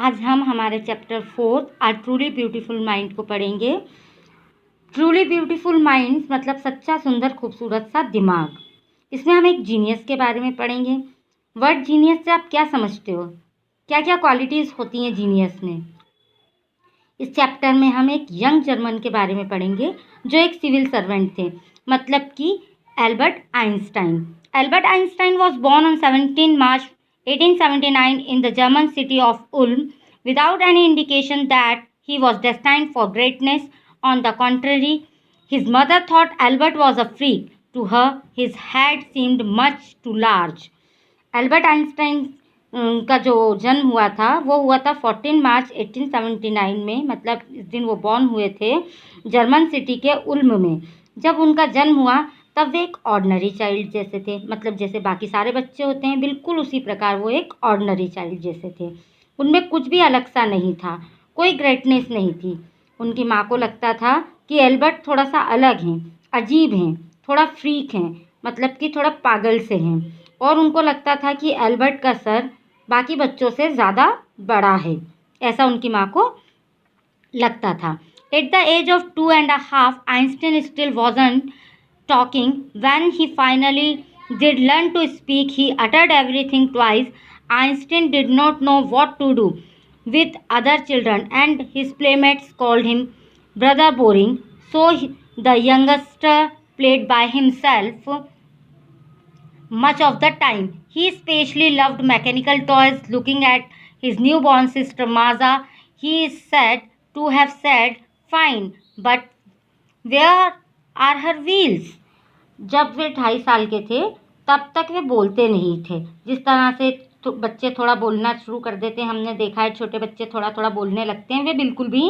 आज हम हमारे चैप्टर 4 आ ट्रूली ब्यूटीफुल माइंड को पढ़ेंगे। ट्रूली ब्यूटीफुल माइंड मतलब सच्चा, सुंदर, खूबसूरत सा दिमाग। इसमें हम एक जीनियस के बारे में पढ़ेंगे। वर्ड जीनियस से आप क्या समझते हो? क्या क्या क्वालिटीज़ होती हैं जीनियस में? इस चैप्टर में हम एक यंग जर्मन के बारे में पढ़ेंगे जो एक सिविल सर्वेंट थे, मतलब कि Albert Einstein. Albert Einstein was born on 17 March 1879 in the German city of Ulm without any indication that he was destined for greatness. On the contrary, his mother thought Albert was a freak. To her, his head seemed much too large. Albert Einstein का जो जन्म हुआ था वो हुआ था 14 मार्च 1879 में, मतलब इस दिन वो बॉर्न हुए थे जर्मन सिटी के उल्म में। जब उनका जन्म हुआ तब वे एक ऑर्डनरी चाइल्ड जैसे थे, मतलब जैसे बाकी सारे बच्चे होते हैं बिल्कुल उसी प्रकार वो एक ऑर्डनरी चाइल्ड जैसे थे। उनमें कुछ भी अलग सा नहीं था, कोई ग्रेटनेस नहीं थी। उनकी माँ को लगता था कि एल्बर्ट थोड़ा सा अलग हैं, अजीब हैं, थोड़ा फ्रीक हैं, मतलब कि थोड़ा पागल से हैं। और उनको लगता था कि एल्बर्ट का सर बाकी बच्चों से ज़्यादा बड़ा है, ऐसा उनकी माँ को लगता था। At the age of 2.5 Einstein still wasn't talking. When he finally did learn to speak, he uttered everything twice. Einstein did not know what to do with other children, and his playmates called him brother boring. So the youngster played by himself much of the time. He especially loved mechanical toys. Looking at his newborn sister Maza, he is said to have said, "Fine, but where are her wheels?" जब वे 2.5 साल के थे तब तक वे बोलते नहीं थे। जिस तरह से बच्चे थोड़ा बोलना शुरू कर देते हैं, हमने देखा है छोटे बच्चे थोड़ा थोड़ा बोलने लगते हैं, वे बिल्कुल भी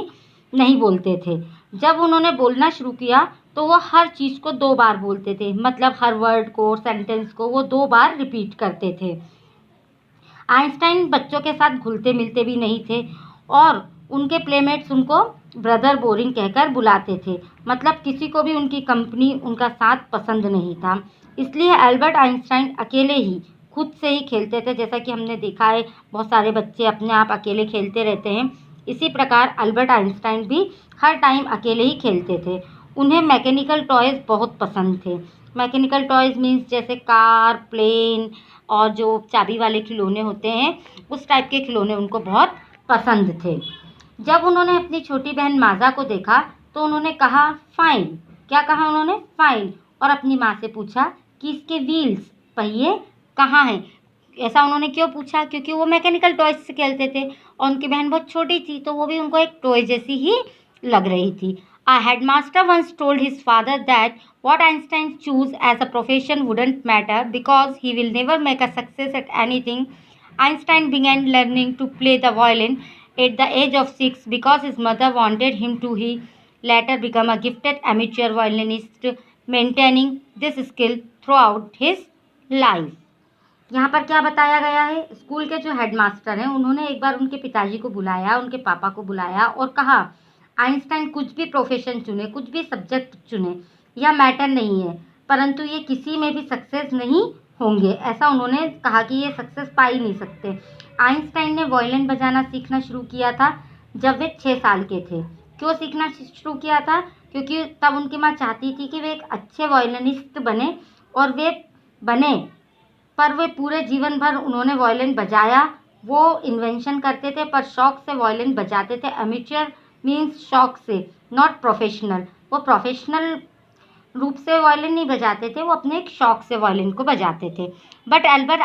नहीं बोलते थे। जब उन्होंने बोलना शुरू किया तो वो हर चीज़ को 2 बार बोलते थे, मतलब हर वर्ड को, सेंटेंस को वो 2 बार रिपीट करते थे। आइंस्टाइन बच्चों के साथ घुलते मिलते भी नहीं थे और उनके प्लेमेट्स उनको ब्रदर बोरिंग कहकर बुलाते थे, मतलब किसी को भी उनकी कंपनी, उनका साथ पसंद नहीं था। इसलिए एल्बर्ट आइंस्टाइन अकेले ही खुद से ही खेलते थे। जैसा कि हमने देखा है बहुत सारे बच्चे अपने आप अकेले खेलते रहते हैं, इसी प्रकार एल्बर्ट आइंस्टाइन भी हर टाइम अकेले ही खेलते थे। उन्हें मैकेनिकल टॉयज़ बहुत पसंद थे। मैकेनिकल टॉयज़ मीन्स जैसे कार, प्लेन और जो चाबी वाले खिलौने होते हैं, उस टाइप के खिलौने उनको बहुत पसंद थे। जब उन्होंने अपनी छोटी बहन माजा को देखा तो उन्होंने कहा फाइन। क्या कहा उन्होंने? फाइन। और अपनी माँ से पूछा कि इसके व्हील्स, पहिए कहाँ हैं? ऐसा उन्होंने क्यों पूछा? क्योंकि वो मैकेनिकल टॉयज से खेलते थे और उनकी बहन बहुत छोटी थी तो वो भी उनको एक टॉय जैसी ही लग रही थी। A headmaster once told his father that what Einstein choose as a profession wouldn't matter because he will never make a success at anything. Einstein began learning to play the violin at the age of 6 because his mother wanted him to. He later became a gifted amateur violinist, maintaining this skill throughout his life. यहाँ पर क्या बताया गया है? School के जो headmaster हैं उन्होंने एक बार उनके पिताजी को बुलाया, उनके पापा को बुलाया और कहा आइंस्टाइन कुछ भी प्रोफेशन चुने, कुछ भी सब्जेक्ट चुने, यह मैटर नहीं है, परंतु ये किसी में भी सक्सेस नहीं होंगे। ऐसा उन्होंने कहा कि ये सक्सेस पा ही नहीं सकते। आइंस्टाइन ने वायलिन बजाना सीखना शुरू किया था जब वे 6 साल के थे। क्यों सीखना शुरू किया था? क्योंकि तब उनकी माँ चाहती थी कि वे एक अच्छे वायलिनिस्ट बने, और वे बने, पर वे पूरे जीवन भर उन्होंने वायलिन बजाया। वो इन्वेंशन करते थे पर शौक से वायलिन बजाते थे। एमेच्योर मीन्स शौक से, नॉट प्रोफेशनल। वो प्रोफेशनल रूप से वायलिन नहीं बजाते थे, वो अपने एक शौक से वायलिन को बजाते थे। But Albert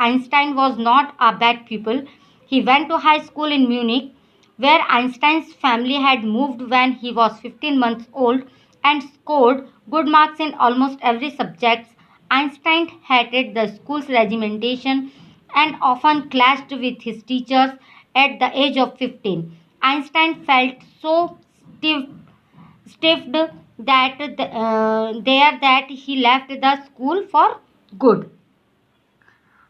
Einstein was not a bad people. He went to high school in Munich where Einstein's family had moved when he was 15 months old and scored good marks in almost every subject. Einstein hated the school's regimentation and often clashed with his teachers. At the age of 15, Einstein felt so stiffed that he left the school for good.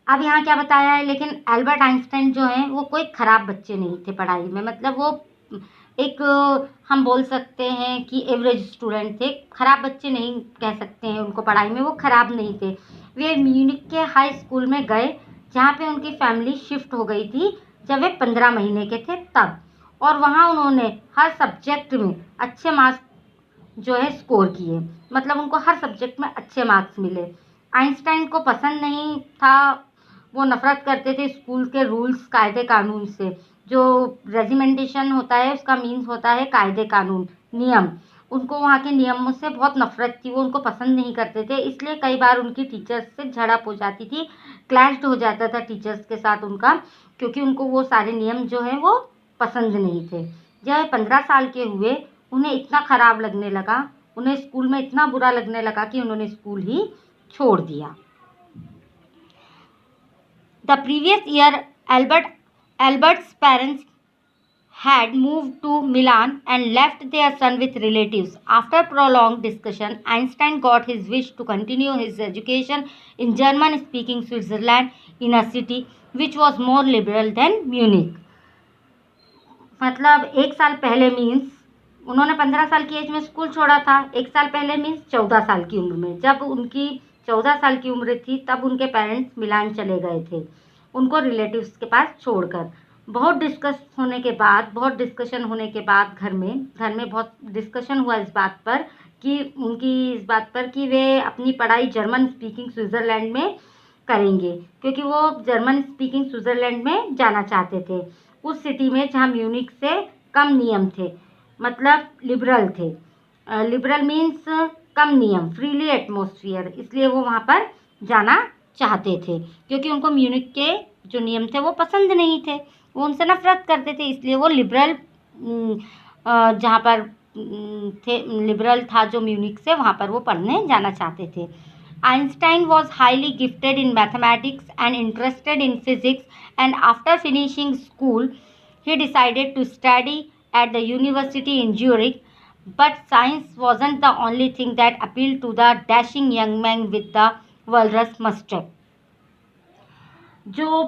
अब यहाँ क्या बताया है? लेकिन Albert Einstein जो हैं वो कोई ख़राब बच्चे नहीं थे पढ़ाई में, मतलब वो एक हम बोल सकते हैं कि एवरेज स्टूडेंट थे। ख़राब बच्चे नहीं कह सकते हैं उनको, पढ़ाई में वो ख़राब नहीं थे। वे म्यूनिक के हाई स्कूल में गए जहाँ पे उनकी फैमिली शिफ्ट हो गई थी, जब वे 15 महीने के थे तब, और वहाँ उन्होंने हर सब्जेक्ट में अच्छे मार्क्स जो है स्कोर किए, मतलब उनको हर सब्जेक्ट में अच्छे मार्क्स मिले। आइंस्टाइन को पसंद नहीं था, वो नफरत करते थे स्कूल के रूल्स कायदे कानून से। जो रेजिमेंटेशन होता है उसका मीन्स होता है कायदे कानून, नियम। उनको वहाँ के नियमों से बहुत नफरत थी, वो उनको पसंद नहीं करते थे, इसलिए कई बार उनकी टीचर्स से झड़प हो जाती थी, क्लैश्ड हो जाता था टीचर्स के साथ उनका, क्योंकि उनको वो सारे नियम जो हैं वो पसंद नहीं थे। जब 15 साल के हुए, उन्हें इतना ख़राब लगने लगा, उन्हें स्कूल में इतना बुरा लगने लगा कि उन्होंने स्कूल ही छोड़ दिया। The previous year, Albert's parents had moved to Milan and left their son with relatives. After prolonged discussion, Einstein got his wish to continue his education in German-speaking Switzerland in a city which was more liberal than Munich. मतलब 1 साल पहले means उन्होंने 15 साल की as में school छोड़ा था, 1 साल पहले मीन्स 14 साल की उम्र में। जब उनकी 14 साल की उम्र थी तब उनके पेरेंट्स मिलान चले गए थे, उनको रिलेटिव्स के पास छोड़कर। बहुत डिस्कशन होने के बाद घर में बहुत डिस्कशन हुआ इस बात पर कि वे अपनी पढ़ाई जर्मन स्पीकिंग स्विट्ज़रलैंड में करेंगे, क्योंकि वो जर्मन स्पीकिंग स्विट्ज़रलैंड में जाना चाहते थे, उस सिटी में जहाँ म्यूनिक से कम नियम थे, मतलब लिबरल थे। लिबरल मीन्स कम नियम, फ्रीली एटमॉस्फेयर, इसलिए वो वहाँ पर जाना चाहते थे, क्योंकि उनको म्यूनिक के जो नियम थे वो पसंद नहीं थे, वो उनसे नफरत करते थे, इसलिए वो लिबरल जहाँ पर थे, लिबरल था जो म्यूनिक से, वहाँ पर वो पढ़ने जाना चाहते थे। Einstein was highly gifted in mathematics and interested in physics, and after finishing school, he decided to study at the university in Zurich. But science wasn't the only thing that appealed to the dashing young man with the walrus mustache. जो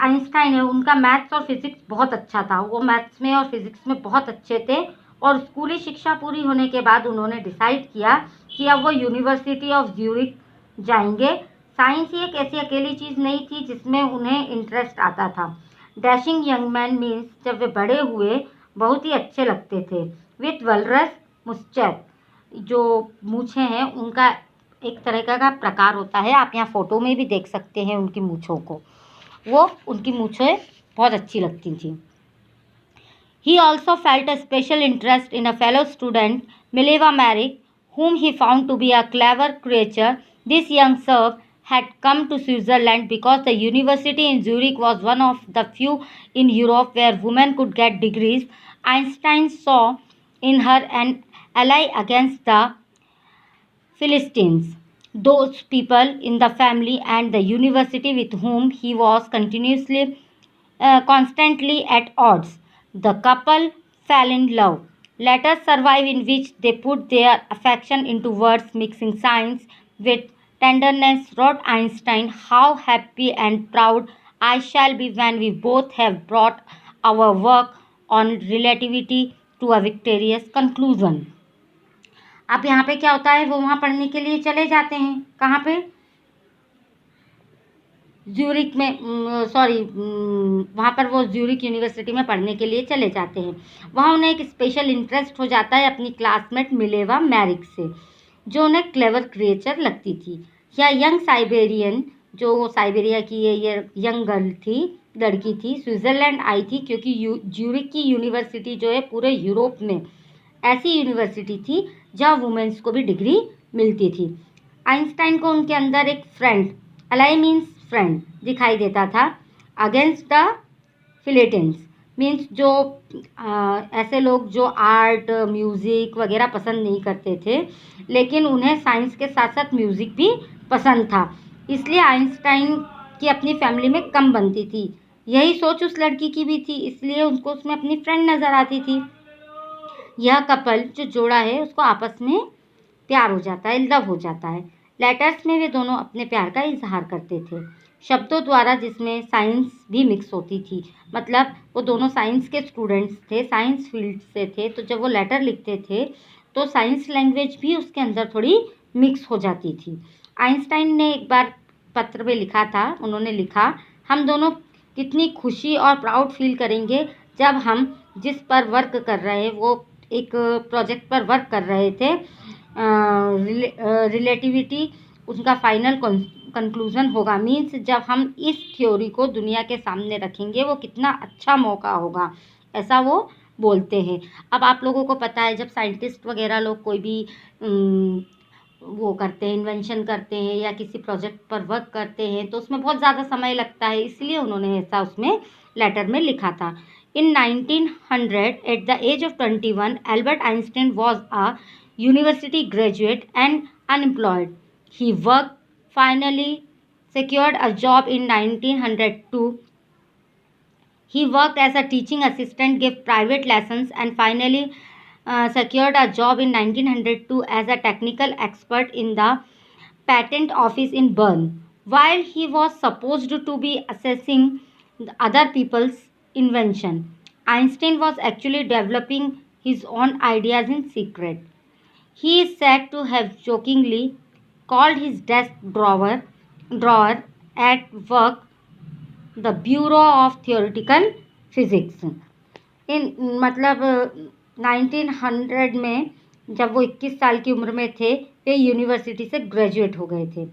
Einstein है उनका maths और physics बहुत अच्छा था, वो maths में और फिज़िक्स में बहुत अच्छे थे, और स्कूली शिक्षा पूरी होने के बाद उन्होंने डिसाइड किया कि अब वो यूनिवर्सिटी ऑफ ज्यूरिख जाएंगे। साइंस ही एक ऐसी अकेली चीज़ नहीं थी जिसमें उन्हें इंटरेस्ट आता था। डैशिंग यंग मैन मीन्स जब वे बड़े हुए बहुत ही अच्छे लगते थे। विथ वल्रस मुस्चैप, जो मूछें हैं उनका एक तरह का प्रकार होता है, आप यहाँ फ़ोटो में भी देख सकते हैं उनकी मूँछों को, वो उनकी मूँछें बहुत अच्छी लगती थी। He also felt a special interest in a fellow student, Mileva Maric, whom he found to be a clever creature. This young serf had come to Switzerland because the university in Zurich was one of the few in Europe where women could get degrees. Einstein saw in her an ally against the Philistines, those people in the family and the university with whom he was constantly at odds. The couple fell in love. Letters survive in which they put their affection into words, mixing science with tenderness. Wrote Einstein, "How happy and proud I shall be when we both have brought our work on relativity to a victorious conclusion." अब यहाँ पे क्या होता है, वो वहाँ पढ़ने के लिए चले जाते हैं, कहाँ पे, ज्यूरिक में, वहाँ पर वो ज्यूरिक यूनिवर्सिटी में पढ़ने के लिए चले जाते हैं। वहाँ उन्हें एक स्पेशल इंटरेस्ट हो जाता है अपनी क्लासमेट मिलेवा मैरिक से, जो उन्हें क्लेवर क्रिएचर लगती थी। या यंग साइबेरियन, जो साइबेरिया की ये यंग गर्ल थी, लड़की थी, स्विट्ज़रलैंड आई थी, क्योंकि ज्यूरिक की यूनिवर्सिटी जो है पूरे यूरोप में ऐसी यूनिवर्सिटी थी जहाँ वुमेन्स को भी डिग्री मिलती थी। आइंस्टाइन को उनके अंदर एक फ्रेंड, अलाई मीन्स फ्रेंड, दिखाई देता था। अगेंस्ट द फिलिटेंस मीन्स जो ऐसे लोग जो आर्ट म्यूज़िक वगैरह पसंद नहीं करते थे, लेकिन उन्हें साइंस के साथ साथ म्यूज़िक भी पसंद था, इसलिए आइंस्टाइन की अपनी फैमिली में कम बनती थी। यही सोच उस लड़की की भी थी, इसलिए उसको उसमें अपनी फ्रेंड नज़र आती थी। यह कपल जो जोड़ा है उसको आपस में प्यार हो जाता है, लव हो जाता है। लेटर्स में वे दोनों अपने प्यार का इजहार करते थे, शब्दों द्वारा, जिसमें साइंस भी मिक्स होती थी। मतलब वो दोनों साइंस के स्टूडेंट्स थे, साइंस फील्ड से थे, तो जब वो लेटर लिखते थे तो साइंस लैंग्वेज भी उसके अंदर थोड़ी मिक्स हो जाती थी। आइंस्टाइन ने एक बार पत्र में लिखा था, उन्होंने लिखा, हम दोनों कितनी खुशी और प्राउड फील करेंगे जब हम जिस पर वर्क कर रहे हैं, वो एक प्रोजेक्ट पर वर्क कर रहे थे, रिलेटिविटी उसका फाइनल कंक्लूजन होगा। मीन्स जब हम इस थ्योरी को दुनिया के सामने रखेंगे वो कितना अच्छा मौका होगा, ऐसा वो बोलते हैं। अब आप लोगों को पता है, जब साइंटिस्ट वगैरह लोग कोई भी वो करते हैं, इन्वेंशन करते हैं या किसी प्रोजेक्ट पर वर्क करते हैं, तो उसमें बहुत ज़्यादा समय लगता है, इसलिए उन्होंने ऐसा उसमें लेटर में लिखा था। In 1900, at the age of 21, Albert Einstein was a university graduate and unemployed. He worked, finally secured a job in 1902. He worked as a teaching assistant, gave private lessons, and finally secured a job in 1902 as a technical expert in the patent office in Bern. While he was supposed to be assessing other people's invention, Einstein was actually developing his own ideas in secret. He is said to have jokingly called his desk drawer at work the Bureau of Theoretical Physics. इन मतलब 1900 में जब वो 21 साल की उम्र में थे, वे university से ग्रेजुएट हो गए थे,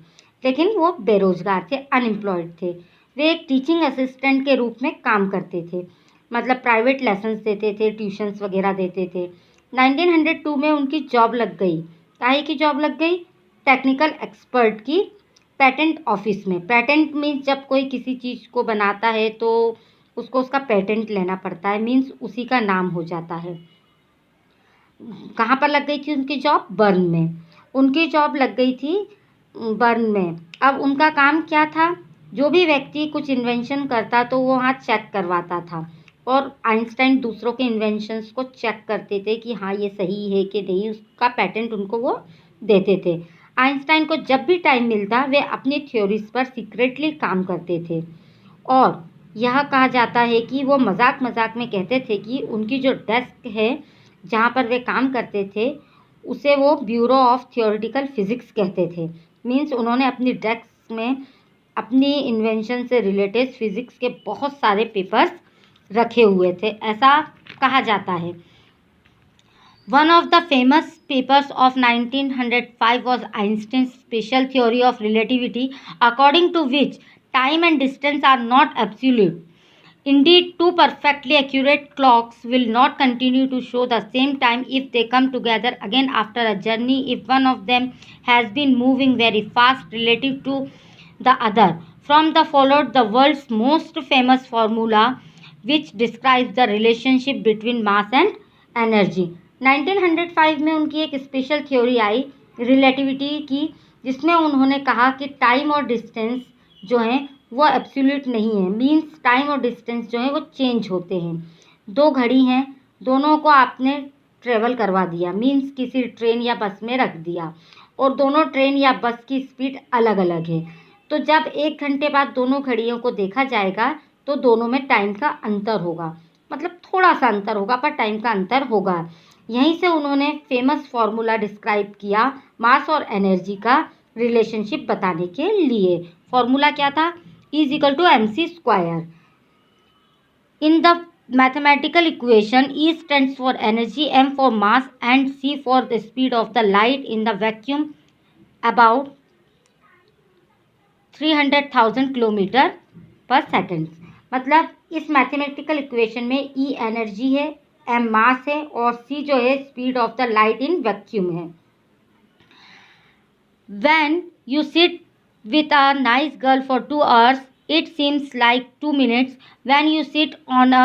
लेकिन वो बेरोजगार थे, अनएम्प्लॉयड थे। वे एक टीचिंग असिस्टेंट के रूप में काम करते थे, मतलब प्राइवेट लेसन्स देते थे, ट्यूशन्स वगैरह देते थे। 1902 में उनकी जॉब लग गई। काहे की जॉब लग गई? टेक्निकल एक्सपर्ट की, पेटेंट ऑफिस में। पेटेंट मीन्स जब कोई किसी चीज़ को बनाता है तो उसको उसका पेटेंट लेना पड़ता है, मीन्स उसी का नाम हो जाता है। कहाँ पर लग गई थी उनकी जॉब? बर्न में। उनकी जॉब लग गई थी बर्न में। अब उनका काम क्या था? जो भी व्यक्ति कुछ इन्वेंशन करता तो वो वहाँ चेक करवाता था, और आइंस्टाइन दूसरों के इन्वेंशंस को चेक करते थे कि हाँ ये सही है कि नहीं, उसका पेटेंट उनको वो देते थे। आइंस्टाइन को जब भी टाइम मिलता वे अपनी थ्योरीज पर सीक्रेटली काम करते थे, और यह कहा जाता है कि वो मजाक मजाक में कहते थे कि उनकी जो डेस्क है जहाँ पर वे काम करते थे उसे वो ब्यूरो ऑफ थियोरेटिकल फिजिक्स कहते थे। मीन्स उन्होंने अपनी डेस्क में अपनी इन्वेंशन से रिलेटेड फिजिक्स के बहुत सारे पेपर्स रखे हुए थे, ऐसा कहा जाता है। One of the famous papers of 1905 was Einstein's special theory of relativity, according to which time and distance are not absolute. Indeed, two perfectly accurate clocks will not continue to show the same time if they come together again after a journey if one of them has been moving very fast relative to the other. From the followed the world's most famous formula which describes the relationship between mass and energy. 1905 में उनकी एक special theory आई relativity की, जिसमें उन्होंने कहा कि time और distance जो हैं वो एब्सोल्यूट नहीं है। मीन्स टाइम और डिस्टेंस जो है वो चेंज होते हैं। दो घड़ी हैं, दोनों को आपने ट्रेवल करवा दिया, मीन्स किसी ट्रेन या बस में रख दिया, और दोनों ट्रेन या बस की स्पीड अलग अलग है। तो जब 1 घंटे बाद दोनों घड़ियों को देखा जाएगा तो दोनों में टाइम का अंतर होगा, मतलब थोड़ा सा अंतर होगा पर टाइम का अंतर होगा। यहीं से उन्होंने फेमस फार्मूला डिस्क्राइब किया मास और एनर्जी का रिलेशनशिप बताने के लिए। फार्मूला क्या था? E=mc²। In the mathematical equation E stands for energy, M for mass and C for the speed of the light in the vacuum about 300,000 kilometre पर second. मतलब इस मैथमेटिकल इक्वेशन में E एनर्जी है, M मास है और C जो है speed of the light in vacuum है। When you sit with a nice girl for 2 hours, it seems like 2 minutes. When you sit on a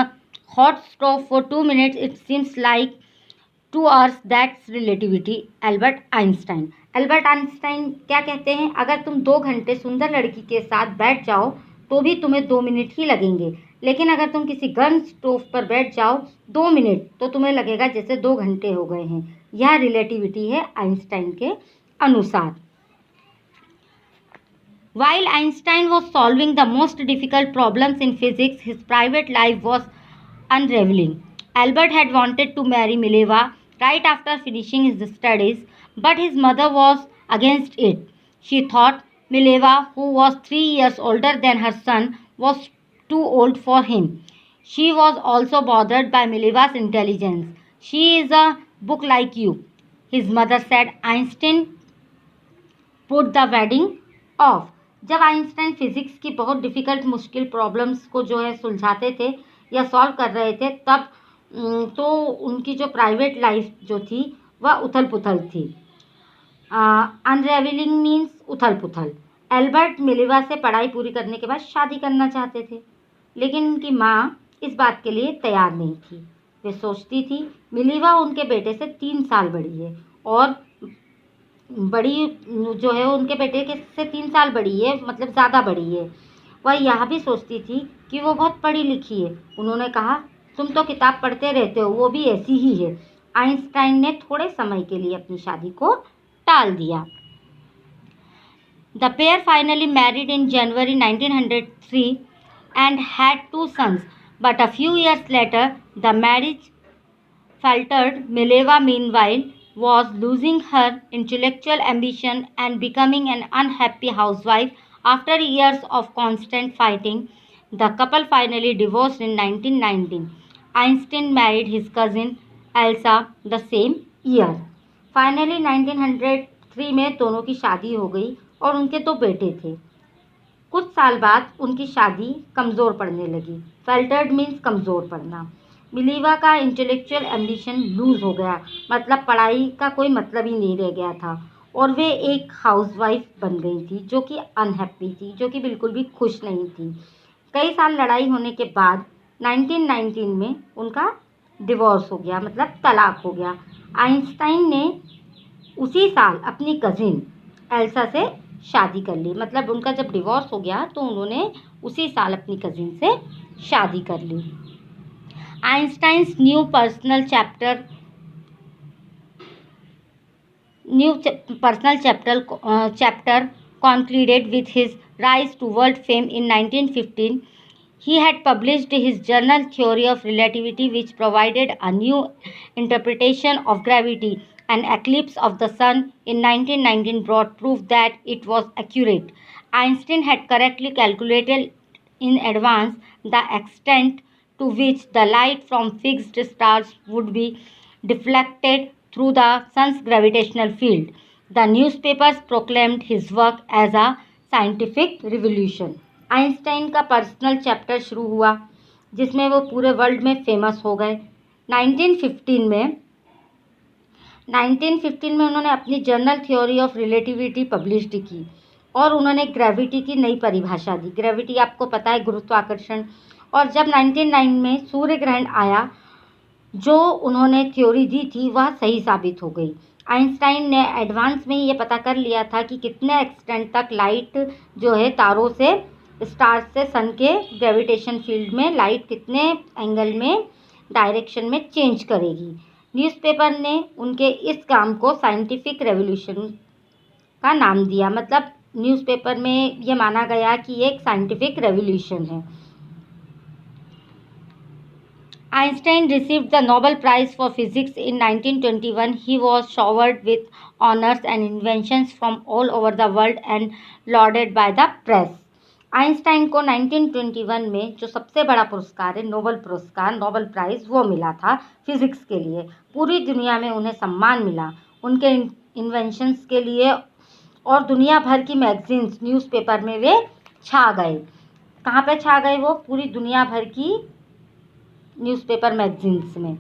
hot stove for 2 minutes, it seems like 2 hours. That's relativity. Albert Einstein. Albert Einstein क्या कहते हैं? अगर तुम 2 घंटे सुंदर लड़की के साथ बैठ जाओ तो भी तुम्हें 2 मिनट ही लगेंगे, लेकिन अगर तुम किसी गर्म स्टोव पर बैठ जाओ 2 मिनट तो तुम्हें लगेगा जैसे 2 घंटे हो गए हैं। यह रिलेटिविटी है आइंस्टाइन के अनुसार। While Einstein was solving the most difficult problems in physics, his private life was unraveling. Albert had wanted to marry Mileva right after finishing his studies, but his mother was against it. She thought Mileva, who was 3 years older than her son, was too old for him. She was also bothered by Mileva's intelligence. She is a book like you, his mother said. Einstein put the wedding off. जब Einstein physics की बहुत difficult मुश्किल problems को जो है सुलझाते थे या सॉल्व कर रहे थे, तब तो उनकी जो प्राइवेट लाइफ जो थी वह उथल पुथल थी. अनरेवलिंग मीन्स उथल पुथल. एल्बर्ट मिलेवा से पढ़ाई पूरी करने के बाद शादी करना चाहते थे, लेकिन उनकी माँ इस बात के लिए तैयार नहीं थी. वे सोचती थी मिलेवा उनके बेटे से 3 साल बड़ी है, और बड़ी जो है उनके बेटे के से 3 साल बड़ी है, मतलब ज़्यादा बड़ी है. वह यह भी सोचती थी कि वो बहुत पढ़ी लिखी है. उन्होंने कहा, तुम तो किताब पढ़ते रहते हो, वो भी ऐसी ही है. आइंस्टाइन ने थोड़े समय के लिए अपनी शादी को टाल दिया. The pair finally married in January 1903 and had 2 sons, but a few years later the marriage faltered. Mileva, meanwhile, was losing her intellectual ambition and becoming an unhappy housewife. After years of constant fighting, the couple finally divorced in 1919. Einstein married his cousin Elsa the same year. Finally 1903 में दोनों की शादी हो गई और उनके 2 बेटे थे. कुछ साल बाद उनकी शादी कमज़ोर पड़ने लगी. फेल्टर्ड मीन्स कमज़ोर पड़ना. मिलेवा का इंटेलेक्चुअल एम्बिशन लूज़ हो गया, मतलब पढ़ाई का कोई मतलब ही नहीं रह गया था, और वे एक हाउसवाइफ बन गई थी जो कि अनहैप्पी थी, जो कि बिल्कुल भी खुश नहीं थी. कई साल लड़ाई होने के बाद 1919 में उनका डिवोर्स हो गया, मतलब तलाक हो गया. आइंस्टाइन ने उसी साल अपनी कज़िन एल्सा से शादी कर ली. मतलब उनका जब डिवोर्स हो गया तो उन्होंने उसी साल अपनी कज़िन से शादी कर ली. Einstein's new personal chapter concluded with his rise to world fame in 1915. He had published his journal Theory of Relativity, which provided a new interpretation of gravity. An eclipse of the sun in 1919 brought proof that it was accurate. Einstein had correctly calculated in advance the extent to which the light from fixed stars would be deflected through the sun's gravitational field. The newspapers proclaimed his work as a scientific revolution. Einstein का personal chapter शुरू हुआ, जिसमें वो पूरे world में famous हो गए. 1915 में उन्होंने अपनी journal theory of relativity publish की और उन्होंने ग्रेविटी की नई परिभाषा दी. ग्रेविटी आपको पता है, गुरुत्वाकर्षण. और जब 1909 में सूर्य ग्रहण आया, जो उन्होंने थ्योरी दी थी वह सही साबित हो गई. आइंस्टाइन ने एडवांस में ये पता कर लिया था कि कितने एक्सटेंट तक लाइट जो है तारों से, स्टार्स से सन के ग्रेविटेशन फील्ड में लाइट कितने एंगल में, डायरेक्शन में चेंज करेगी. न्यूज़पेपर ने उनके इस काम को साइंटिफिक रेवोल्यूशन का नाम दिया. मतलब न्यूज़पेपर में ये माना गया कि ये एक साइंटिफिक रेवोल्यूशन है. Einstein received the Nobel Prize for Physics in 1921. He was showered with honors and inventions from all over the world and lauded by the press. Einstein को 1921 में जो सबसे बड़ा पुरस्कार है, नोबेल पुरस्कार, नोबेल प्राइज़, वो मिला था फिज़िक्स के लिए. पूरी दुनिया में उन्हें सम्मान मिला उनके इन्वेंशंस के लिए, और दुनिया भर की मैगजीन्स, न्यूज़पेपर में वे छा गए. कहाँ पे छा गए वो? पूरी दुनिया भर की न्यूज़पेपर मैगजीन्स में.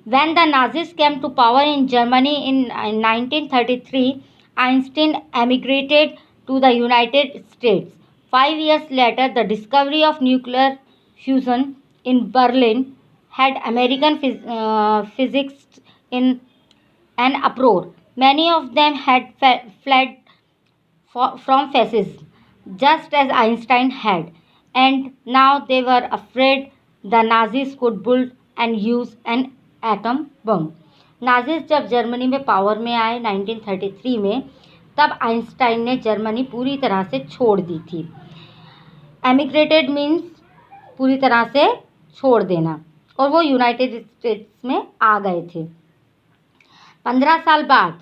When the Nazis came to power in Germany in 1933, Einstein emigrated to the United States. 5 years later, the discovery of nuclear fusion in Berlin had American physicists in an uproar. Many of them had fled from fascism, just as Einstein had, and now they were afraid the Nazis could build and use an atom bomb. Nazis जब Germany में power में आए 1933 में, तब Einstein ने Germany पूरी तरह से छोड़ दी थी. एमिग्रेटेड मीन्स पूरी तरह से छोड़ देना, और वो यूनाइटेड स्टेट्स में आ गए थे. 5 साल बाद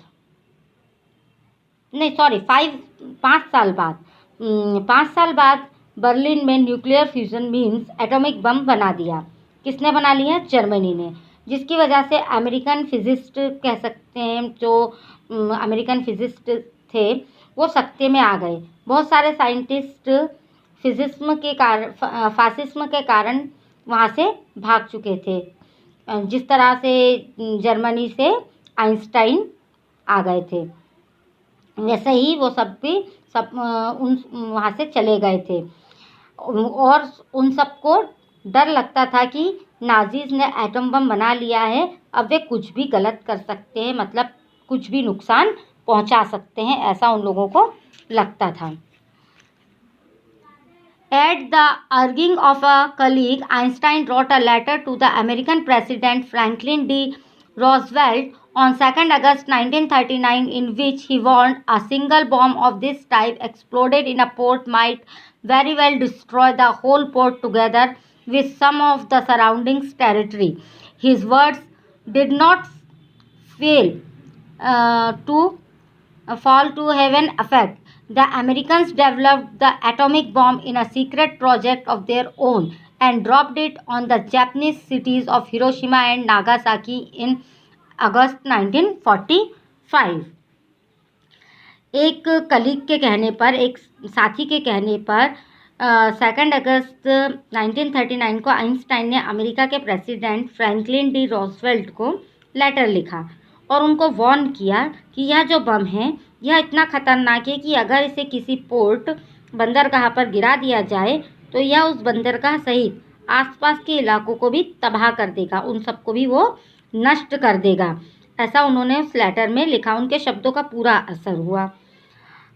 5 साल बाद बर्लिन में nuclear fusion means atomic bomb बना दिया। किसने बना लिया? जर्मनी ने, जिसकी वजह से अमेरिकन फिजिस्ट कह सकते हैं, जो अमेरिकन फिजिस्ट थे वो सत्ते में आ गए। बहुत सारे साइंटिस्ट फासिज्म के कारण वहाँ से भाग चुके थे। जिस तरह से जर्मनी से आइंस्टाइन आ गए थे, वैसे ही वो सब उन वहाँ से चले गए थे। और उन सबको डर लगता था कि नाजीज ने एटम बम बना लिया है, अब वे कुछ भी गलत कर सकते हैं, मतलब कुछ भी नुकसान पहुंचा सकते हैं, ऐसा उन लोगों को लगता था। At the urging of a colleague, Einstein wrote a letter to the American President Franklin D. Roosevelt on 2nd August 1939 in which he warned a single bomb of this type exploded in a port might very well destroy the whole port together with some of the surrounding territory. His words did not fail to fall to have an effect. The Americans developed the atomic bomb in a secret project of their own and dropped it on the Japanese cities of Hiroshima and Nagasaki in August 1945. एक colleague के कहने पर, एक साथी के कहने पर 2 अगस्त 1939 को आइंस्टाइन ने अमेरिका के प्रेसिडेंट फ्रैंकलिन डी रूजवेल्ट को लेटर लिखा और उनको वार्न किया कि यह जो बम है यह इतना खतरनाक है कि अगर इसे किसी पोर्ट बंदरगाह पर गिरा दिया जाए तो यह उस बंदरगाह सहित आसपास के इलाकों को भी तबाह कर देगा, उन सबको भी वो नष्ट कर देगा। ऐसा उन्होंने उस लेटर में लिखा। उनके शब्दों का पूरा असर हुआ।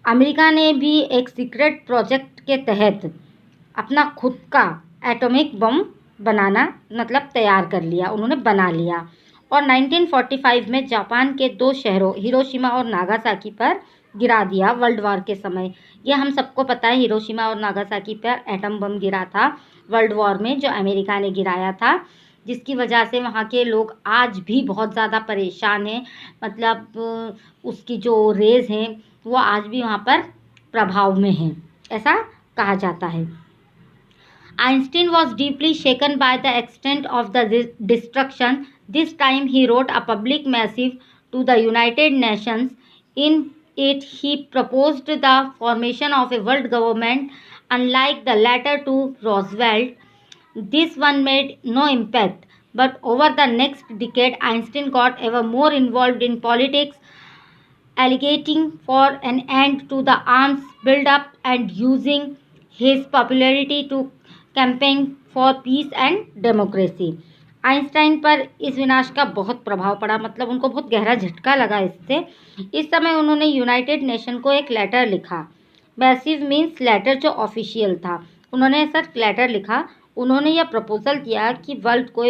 अमेरिका ने भी एक सीक्रेट प्रोजेक्ट के तहत अपना खुद का एटॉमिक बम बनाना मतलब तैयार कर लिया, उन्होंने बना लिया और 1945 में जापान के 2 शहरों हिरोशिमा और नागासाकी पर गिरा दिया वर्ल्ड वॉर के समय। यह हम सबको पता है, हिरोशिमा और नागासाकी पर एटम बम गिरा था वर्ल्ड वॉर में, जो अमेरिका ने गिराया था, जिसकी वजह से वहाँ के लोग आज भी बहुत ज़्यादा परेशान हैं। मतलब उसकी जो रेज़ हैं वो आज भी वहाँ पर प्रभाव में हैं, ऐसा कहा जाता है। Einstein was deeply shaken by the extent of the destruction. This time he wrote a public missive to the United Nations. In it, he proposed the formation of a world government. Unlike the letter to Roosevelt, this one made no impact. But over the next decade, Einstein got ever more involved in politics, agitating for an end to the arms build-up and using his popularity to campaign for piece and democracy. Einstein पर इस विनाश का बहुत प्रभाव पड़ा, मतलब उनको बहुत गहरा झटका लगा इससे। इस समय उन्होंने यूनाइटेड नेशन को एक लेटर लिखा। मैसिव मीन्स लेटर, जो ऑफिशियल था। उन्होंने सर लेटर लिखा, उन्होंने यह प्रपोजल किया कि वर्ल्ड को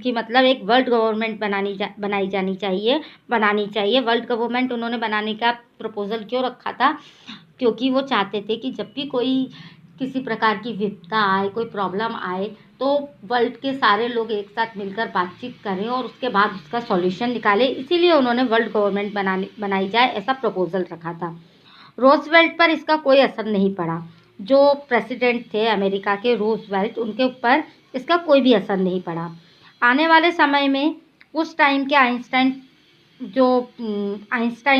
की मतलब एक वर्ल्ड गवर्नमेंट बनानी चाहिए। वर्ल्ड गवर्नमेंट उन्होंने बनाने का प्रपोजल क्यों रखा था? क्योंकि वो चाहते थे कि जब भी कोई किसी प्रकार की विपदा आए, कोई प्रॉब्लम आए, तो वर्ल्ड के सारे लोग एक साथ मिलकर बातचीत करें और उसके बाद उसका सॉल्यूशन निकालें। इसीलिए उन्होंने वर्ल्ड गवर्नमेंट बनाई जाए, ऐसा प्रपोजल रखा था। रूजवेल्ट पर इसका कोई असर नहीं पड़ा। जो प्रेसिडेंट थे अमेरिका के रूजवेल्ट, उनके ऊपर इसका कोई भी असर नहीं पड़ा। आने वाले समय में उस टाइम के आइंस्टाइन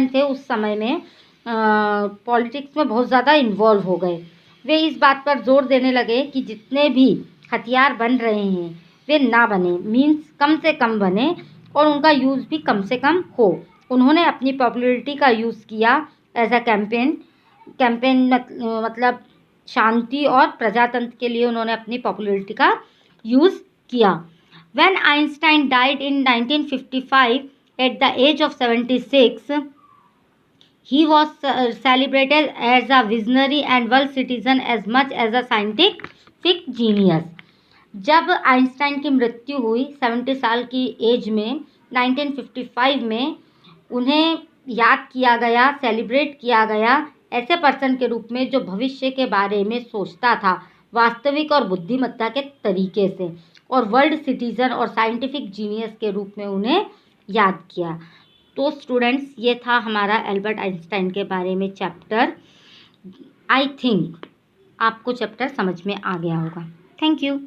थे, उस समय में पॉलिटिक्स में बहुत ज़्यादा इन्वॉल्व हो गए। वे इस बात पर जोर देने लगे कि जितने भी हथियार बन रहे हैं वे ना बने, मीन्स कम से कम बने और उनका यूज़ भी कम से कम हो। उन्होंने अपनी पॉपुलैरिटी का यूज़ किया एज अ कैंपेन मतलब शांति और प्रजातंत्र के लिए उन्होंने अपनी पॉपुलैरिटी का यूज़ किया। When Einstein died in 1955 at the age of 76, he was celebrated as a visionary and world citizen as much as a scientific genius. जब आइंस्टाइन की मृत्यु हुई 70 साल की एज में 1955 में, उन्हें याद किया गया, सेलिब्रेट किया गया ऐसे पर्सन के रूप में जो भविष्य के बारे में सोचता था वास्तविक और बुद्धिमत्ता के तरीके से, और वर्ल्ड सिटीज़न और साइंटिफिक जीनियस के रूप में उन्हें याद किया। तो स्टूडेंट्स, ये था हमारा एल्बर्ट आइंस्टाइन के बारे में चैप्टर। आई थिंक आपको चैप्टर समझ में आ गया होगा। Thank you.